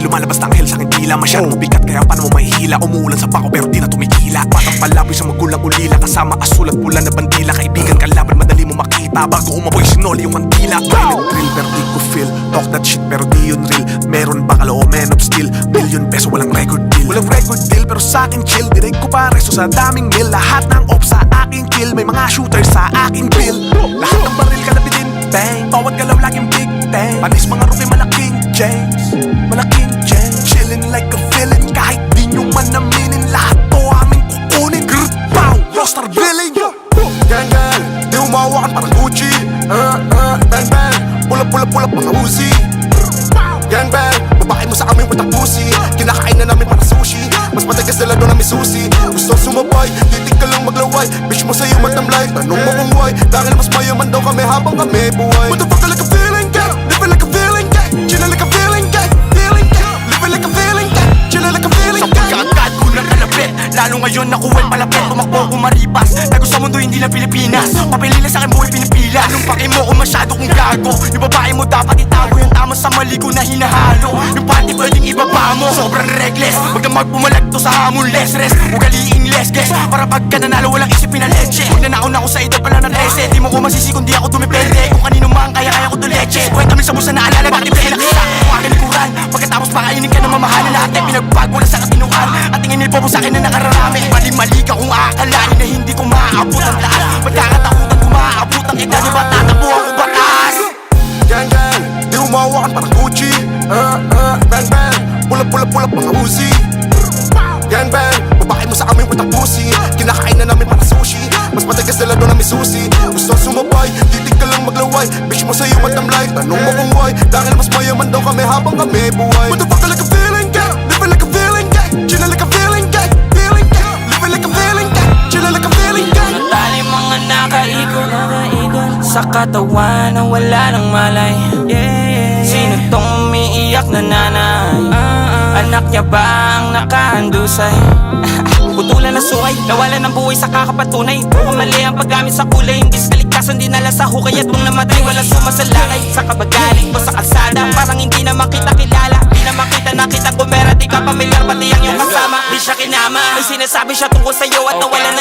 lumalabas ng hell sa aking dila. Masyadong mabigat kaya paano mo mahihila. Umuulan sa bako pero di na tumigila. Batang palaboy sa magulang ulila, kasama asul at pula na bandila. Kaibigan kalaban madali mo makita, bago umaboy sinoli yung kandila. Violent drill pero di ko feel, talk that shit pero di yun real. Meron bakal o man of steel, billion peso walang record deal. Walang record deal pero sa akin chill, direct ko pa reso sa daming mill. Lahat ng op sa aking kill, may mga shooters sa aking bill. Lahat ng baril ka napitin, bang, bawat galaw laging big bang. Panis mga rookie malaking James, malaking James. Chillin' like a villain, kahit di nyo man aminin. Lahat to aming kukunin, grrr, pow, rockstar villain. Gang gang, di umawakan parang Gucci. Bang bang, pulap mga Uzi. Gang bang, babae mo sa aming watang pussy. Kinakain na namin para sushi, mas matagas na lado namin susi. Gusto sumabay, titig ka lang maglaway. Bitch mo sa'yo matamlay, tanong mo kung why. Dahil mas mayaman daw kami habang kami buhay. What the fuck, like a feeling gang, living like a feeling gang, chillin' like a feeling gang, feeling gang, living like a feeling gang, chillin' like a feeling gang. Sa pagkaagad ko ng kalapit, lalo ngayon nakuwa'y palapit. Tumakbo ko maripas, tago sa mundo hindi lang Pilipinas. Papilila sa akin buhay pinipila. Anong paki mo kung masyado kong gago? Yung babae mo dapat itago, yung tama sa mali ko na hinahalo. Yung party pwedeng ibaba mo, sobrang reckless. Wag na magpumalagto sa hamon, less rest. Ugaliing less guess, para pagka nanalo walang isipin na leche. Huwag nanakaw na ako sa edad pala ng 13. Di mo ko masisi kung di ako dumipende. Kung kanino man kaya ko to leche. Kwenta mo sa busa na alala, bakit pinakita kung akin likuran. Pagkatapos makainin ka ng mamahalan, lahat ay pinagbago na sa katinuan. At tingin nil po sa akin na nakararami. Mali-mali ka kung aakalain na hindi ko maaabot ang taas. Pagkakatakutan ko maaabot ang edad, di ba tatakbo ako batas? Gang gang, di umawakan parang Gucci. Bang bang, pulap mga Uzi. Gang bang, babae mo sa aming watang pussy. Kinakain na namin para sushi, mas matagas na lado namin susi. Gusto sumabay, titig ka lang maglaway. Bitch mo sa'yo matamlay, tanong mo kung why. Dahil mas mayaman daw kami habang kami buhay. What the fuck, like a feeling gang, living like a feeling gang, chillin' like a feeling gang, feeling gang, living like a feeling gang, chillin' like a feeling gang. Natali mga nakaikot sa katawan na wala ng malay. Sino tong umiiyak na nanay? Anak niya ba ang nakahandusay? Putulan na suway, nawalan ng buhay sa kakapatunay. Mukhang mali ang paggamit sa kulay. Hindi sa ligtasan, di nala sa hukay. At mong namatay, walang sumasalakay. Sa kabagaling mo sa kalsada, parang hindi na makita kilala. Di na makita nakita kumera, di ka pamilyar, pati ang iyong kasama. Di siya kinama, may sinasabi siya tungkol sa'yo at nawalan